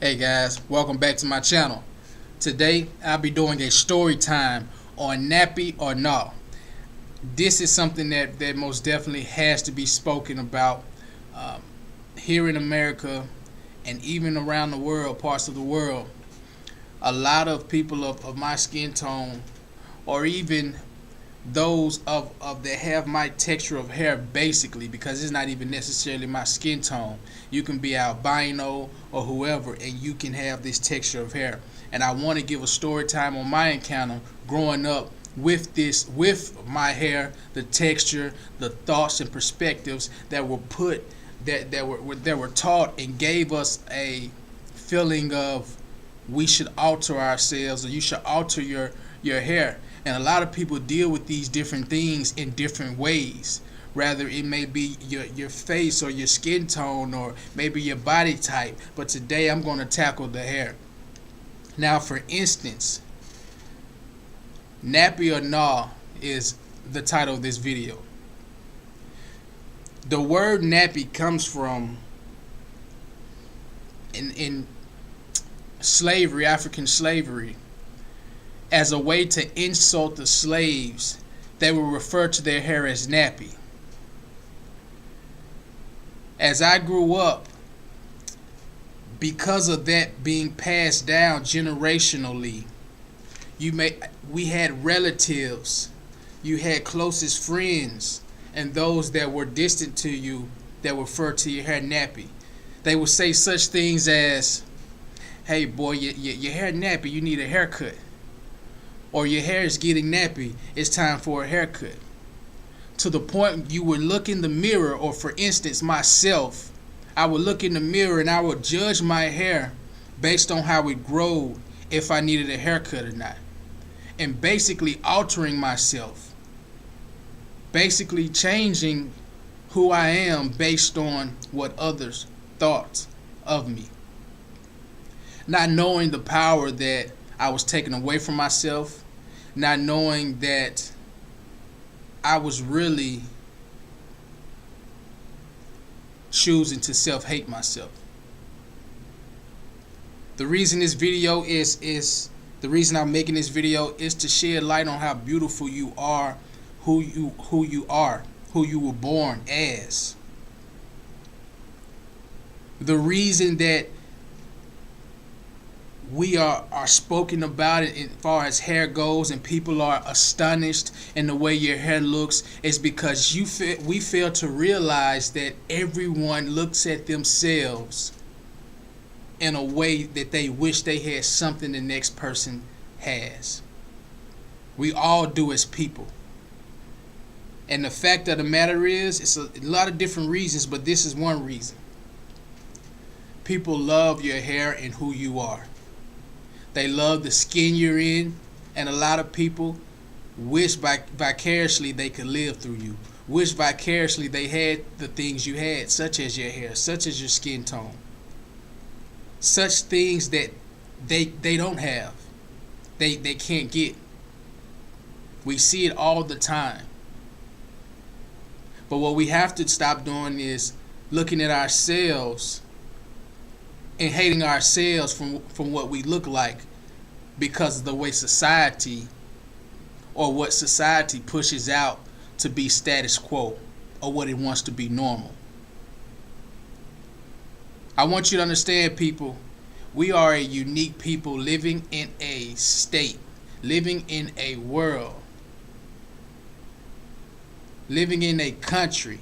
Hey guys, welcome back to my channel. Today I'll be doing a story time on Nappy or Nah. This is something that most definitely has to be spoken about here in America and even around the world, parts of the world. A lot of people of my skin tone, or even those of that have my texture of hair, basically, because it's not even necessarily my skin tone. You can be albino or whoever and you can have this texture of hair. And I want to give a story time on my encounter growing up with my hair, the texture, the thoughts and perspectives that were put that were taught and gave us a feeling of we should alter ourselves, or you should alter your hair. And a lot of people deal with these different things in different ways. Rather, it may be your face or your skin tone or maybe your body type. But today I'm going to tackle the hair. Now, for instance, Nappy or Nah is the title of this video. The word nappy comes from in slavery, African slavery, as a way to insult the slaves. They would refer to their hair as nappy. As I grew up, because of that being passed down generationally, we had relatives, you had closest friends, and those that were distant to you that referred to your hair nappy. They would say such things as, "Hey boy, your hair nappy, you need a haircut." Or your hair is getting nappy, it's time for a haircut. To the point you would look in the mirror, or for instance myself, I would look in the mirror and I would judge my hair based on how it growed, if I needed a haircut or not. And basically altering myself. Basically changing who I am based on what others thought of me. Not knowing the power that I was taking away from myself, not knowing that I was really choosing to self-hate myself. The reason this video is the reason I'm making this video is to shed light on how beautiful you are, who you are, who you were born as. The reason that we are spoken about it as far as hair goes, and people are astonished in the way your hair looks, is because we fail to realize that everyone looks at themselves in a way that they wish they had something the next person has. We all do as people. And the fact of the matter is, it's a lot of different reasons, but this is one reason. People love your hair and who you are. They love the skin you're in, and a lot of people wish vicariously they could live through you. Wish vicariously they had the things you had, such as your hair, such as your skin tone. Such things that they don't have, they can't get. We see it all the time. But what we have to stop doing is looking at ourselves and hating ourselves from what we look like because of the way society, or what society pushes out to be status quo, or what it wants to be normal. I want you to understand, people, we are a unique people living in a state, living in a world, living in a country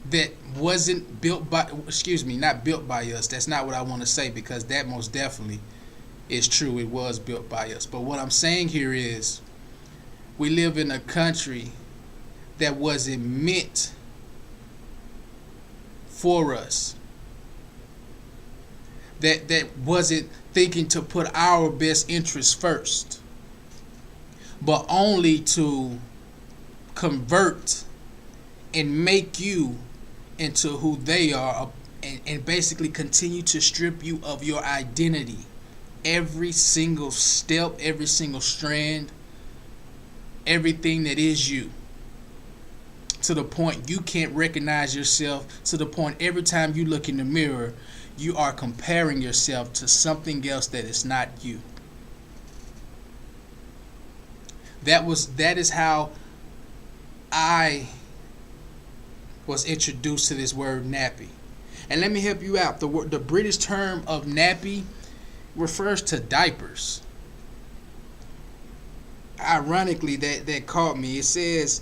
that wasn't built by, not built by us. That's not what I want to say, because that most definitely is true. It was built by us. But what I'm saying here is, we live in a country that wasn't meant for us. That wasn't thinking to put our best interests first, but only to convert and make you into who they are, and basically continue to strip you of your identity. Every single step, every single strand, everything that is you. to the point you can't recognize yourself, to the point every time you look in the mirror, you are comparing yourself to something else that is not you. That is how I was introduced to this word nappy. And let me help you out. The British term of nappy refers to diapers. Ironically, that caught me. It says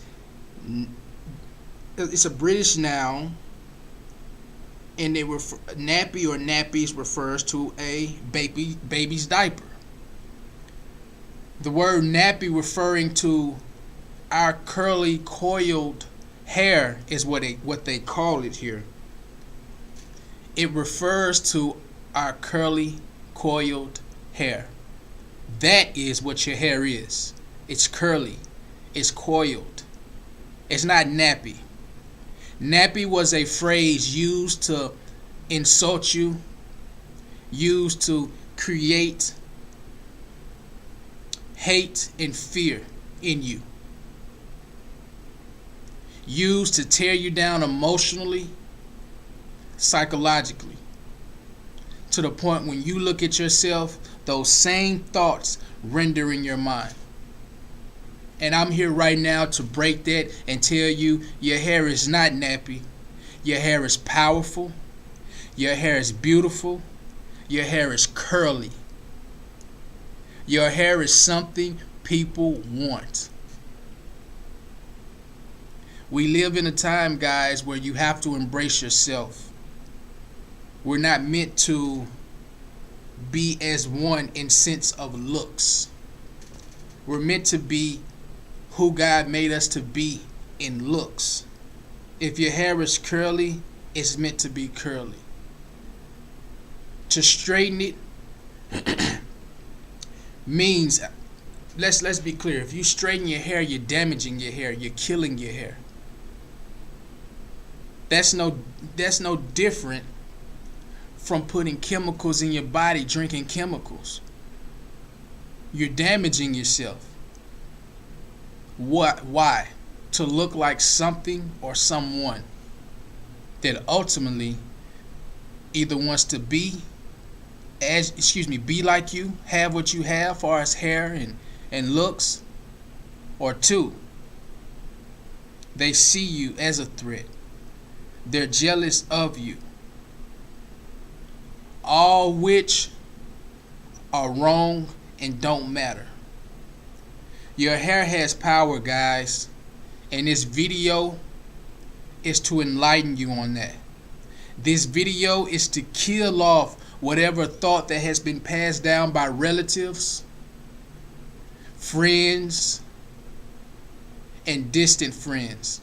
it's a British noun, and nappy or nappies refers to a baby's diaper. The word nappy referring to our curly coiled hair is what they call it here. It refers to our curly coiled hair. That is what your hair is. It's curly. It's coiled. It's not nappy. Nappy was a phrase used to insult you, used to create hate and fear in you, used to tear you down emotionally, psychologically, to the point when you look at yourself, those same thoughts render in your mind. And I'm here right now to break that and tell you your hair is not nappy. Your hair is powerful. Your hair is beautiful. Your hair is curly. Your hair is something people want. We live in a time, guys, where you have to embrace yourself. We're not meant to be as one in sense of looks. We're meant to be who God made us to be in looks. If your hair is curly, it's meant to be curly. To straighten it means, let's be clear, if you straighten your hair, you're damaging your hair, you're killing your hair. That's no different from putting chemicals in your body, drinking chemicals. You're damaging yourself. What? Why? To look like something or someone that ultimately either wants to be like you, have what you have, far as hair and looks, or two, they see you as a threat. They're jealous of you. All which are wrong and don't matter. Your hair has power, guys, and this video is to enlighten you on that. This video is to kill off whatever thought that has been passed down by relatives, friends, and distant friends.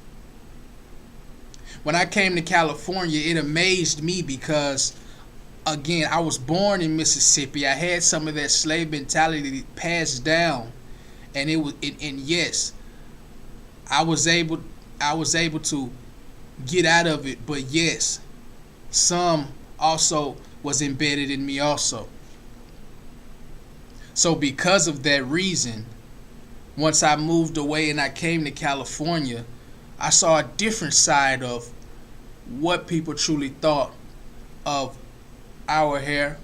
When I came to California, it amazed me because, again, I was born in Mississippi. I had some of that slave mentality passed down. And yes, I was able to get out of it, but yes, some also was embedded in me also. So because of that reason, once I moved away and I came to California, I saw a different side of what people truly thought of our hair,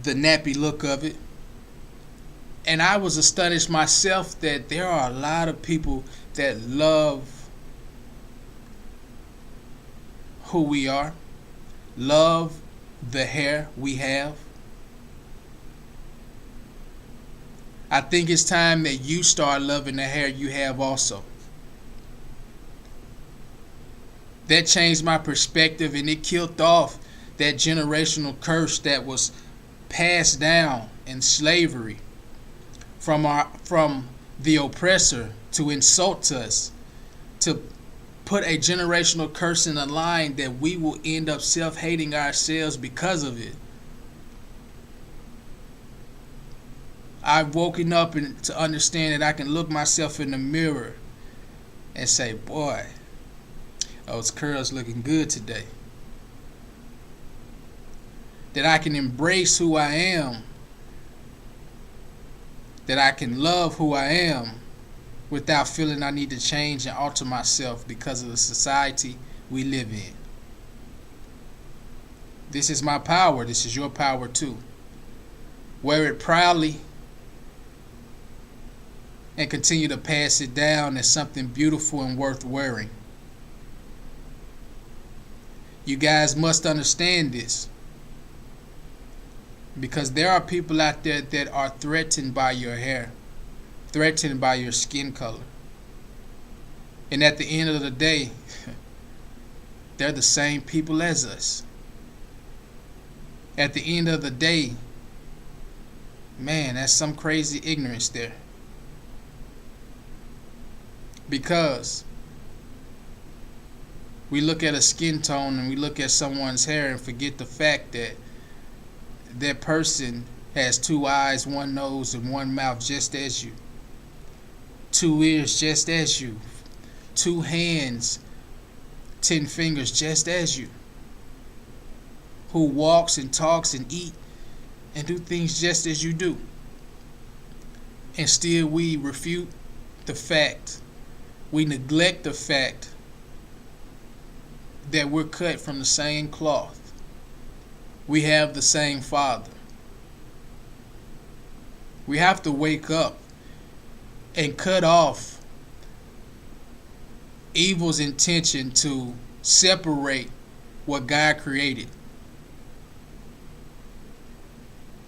the nappy look of it. And I was astonished myself that there are a lot of people that love who we are, love the hair we have. I think it's time that you start loving the hair you have also. That changed my perspective, and it killed off that generational curse that was passed down in slavery from the oppressor to insult us, to put a generational curse in a line that we will end up self-hating ourselves because of it. I've woken up to understand that I can look myself in the mirror and say, boy, those curls looking good today. That I can embrace who I am. That I can love who I am. without feeling I need to change and alter myself because of the society we live in. This is my power. This is your power too. Wear it proudly and continue to pass it down as something beautiful and worth wearing. You guys must understand this, because there are people out there that are threatened by your hair, threatened by your skin color. And at the end of the day, they're the same people as us. At the end of the day, man, that's some crazy ignorance there. Because we look at a skin tone and we look at someone's hair and forget the fact that that person has 2 eyes, 1 nose, and 1 mouth just as you. 2 ears just as you. 2 hands, 10 fingers just as you. Who walks and talks and eat and do things just as you do. And still we refute the fact, we neglect the fact that we're cut from the same cloth. We have the same Father. We have to wake up and cut off evil's intention to separate what God created.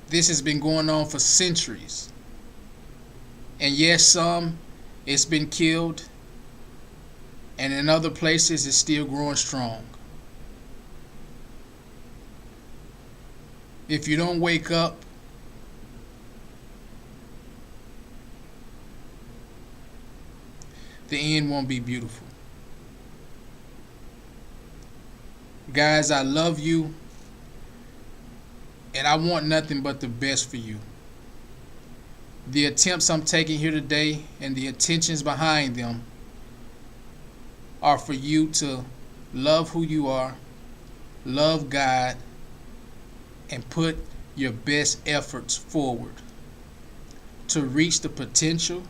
This has been going on for centuries. And yes, it's been killed, and in other places it's still growing strong. If you don't wake up, the end won't be beautiful. Guys, I love you, and I want nothing but the best for you. The attempts I'm taking here today and the intentions behind them are for you to love who you are, love God, and put your best efforts forward to reach the potential,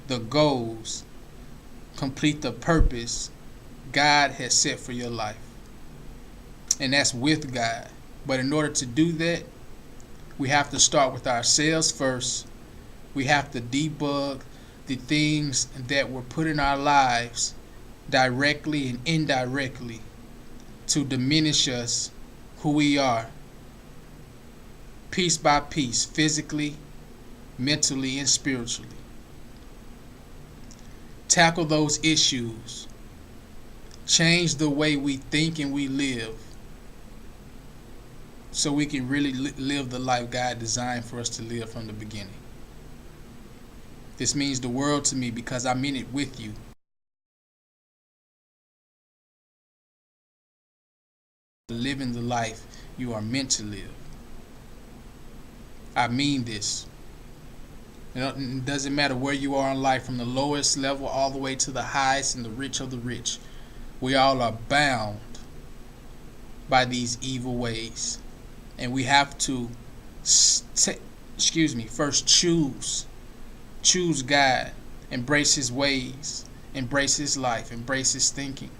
the goals, complete the purpose God has set for your life. And that's with God. But in order to do that, we have to start with ourselves first. We have to debug the things that were put in our lives directly and indirectly to diminish us, who we are, piece by piece, physically, mentally, and spiritually. Tackle those issues. Change the way we think and we live, so we can really live the life God designed for us to live from the beginning. This means the world to me because I'm in it with you. Living the life you are meant to live. I mean this. It doesn't matter where you are in life, from the lowest level all the way to the highest and the rich of the rich. We all are bound by these evil ways. And we have to, first choose God, embrace His ways, embrace His life, embrace His thinking,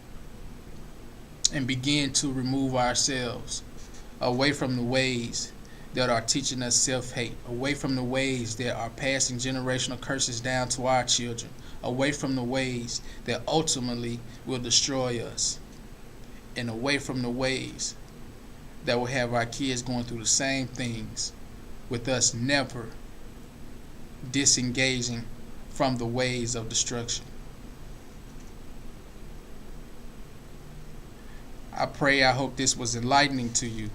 and begin to remove ourselves away from the ways that are teaching us self-hate, away from the ways that are passing generational curses down to our children, away from the ways that ultimately will destroy us, and away from the ways that will have our kids going through the same things, with us never disengaging from the ways of destruction. I hope this was enlightening to you,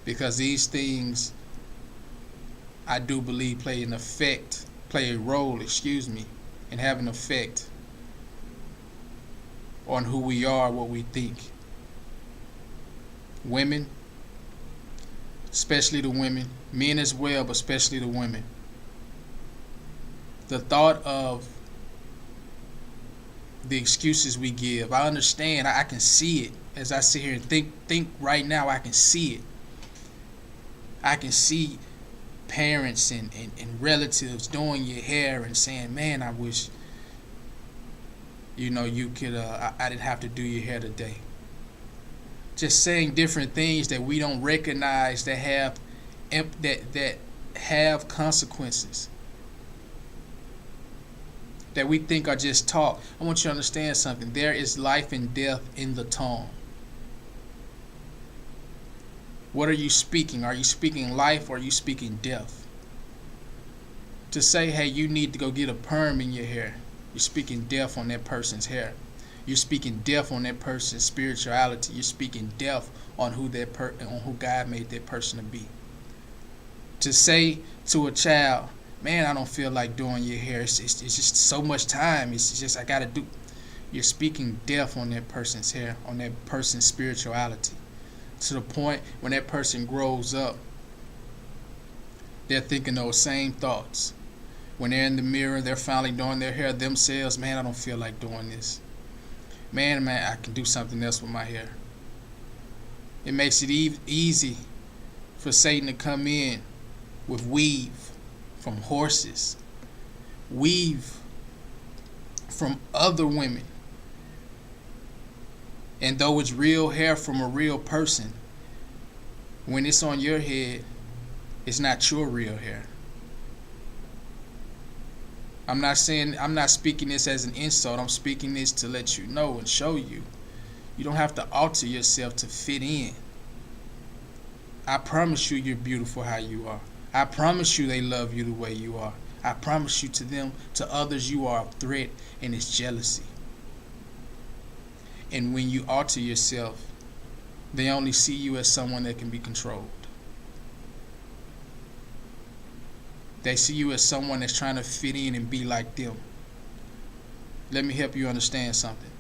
because these things, I do believe, play a role, and have an effect on who we are, what we think. Women, especially the women, men as well, but especially the women. The thought of the excuses we give, I understand, I can see it as I sit here and think right now. I can see it. I can see parents and relatives doing your hair and saying, man, I wish, you could, I didn't have to do your hair today. Just saying different things that we don't recognize that have consequences, that we think are just talk. I want you to understand something. There is life and death in the tongue. What are you speaking? Are you speaking life or are you speaking death? To say, hey, you need to go get a perm in your hair, you're speaking death on that person's hair. You're speaking death on that person's spirituality. You're speaking death on who God made that person to be. To say to a child, man, I don't feel like doing your hair. It's just so much time. It's just I gotta do. You're speaking death on that person's hair, on that person's spirituality. To the point when that person grows up, they're thinking those same thoughts. When they're in the mirror, they're finally doing their hair themselves. Man, I don't feel like doing this. Man, I can do something else with my hair. It makes it easy for Satan to come in with weave from horses, weave from other women. And though it's real hair from a real person, when it's on your head, it's not your real hair. I'm not speaking this as an insult. I'm speaking this to let you know and show you. You don't have to alter yourself to fit in. I promise you you're beautiful how you are. I promise you they love you the way you are. I promise you to others you are a threat, and it's jealousy. And when you alter yourself, they only see you as someone that can be controlled. They see you as someone that's trying to fit in and be like them. Let me help you understand something.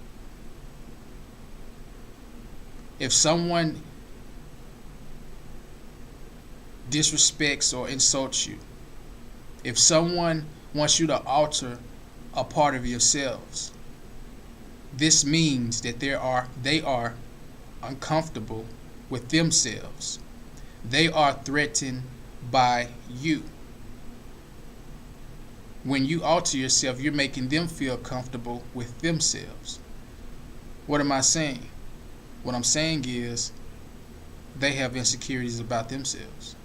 If someone disrespects or insults you, if someone wants you to alter a part of yourselves, this means that they are uncomfortable with themselves. They are threatened by you. When you alter yourself, you're making them feel comfortable with themselves. What am I saying? What I'm saying is they have insecurities about themselves.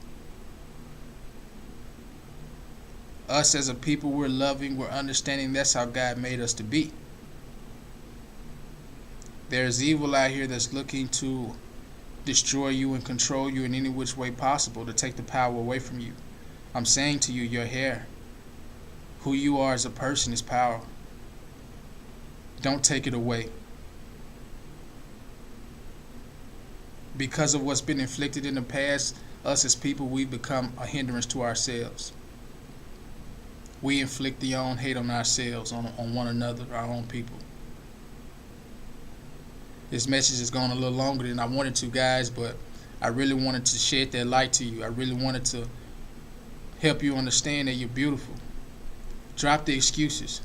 Us as a people, we're loving, we're understanding. That's how God made us to be. There's evil out here that's looking to destroy you and control you in any which way possible, to take the power away from you. I'm saying to you, your hair, who you are as a person, is power. Don't take it away. Because of what's been inflicted in the past, us as people, we've become a hindrance to ourselves. We inflict the own hate on ourselves, on one another, our own people. This message has gone a little longer than I wanted to, guys, but I really wanted to shed that light to you. I really wanted to help you understand that you're beautiful. Drop the excuses.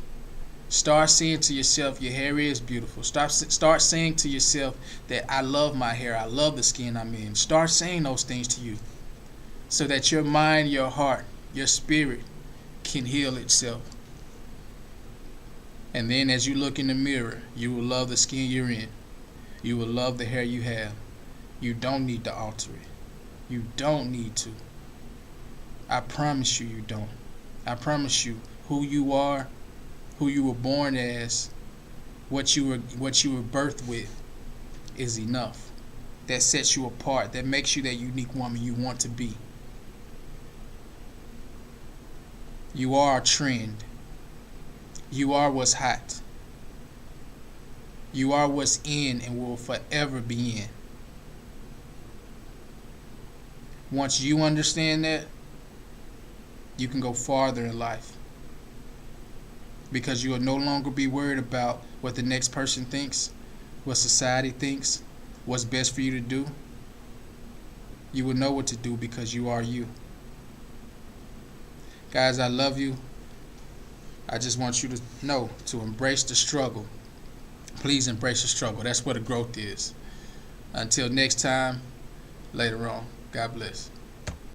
Start saying to yourself, your hair is beautiful. Start saying to yourself that I love my hair. I love the skin I'm in. Start saying those things to you so that your mind, your heart, your spirit can heal itself. And then as you look in the mirror, you will love the skin you're in. You will love the hair you have. You don't need to alter it. You don't need to. I promise you, you don't. I promise you, who you are, who you were born as, what you were birthed with is enough. That sets you apart. That makes you that unique woman you want to be. You are a trend. You are what's hot. You are what's in and will forever be in. Once you understand that, you can go farther in life. Because you will no longer be worried about what the next person thinks, what society thinks, what's best for you to do. You will know what to do because you are you. Guys, I love you. I just want you to know to embrace the struggle. Please embrace the struggle. That's where the growth is. Until next time, later on. God bless.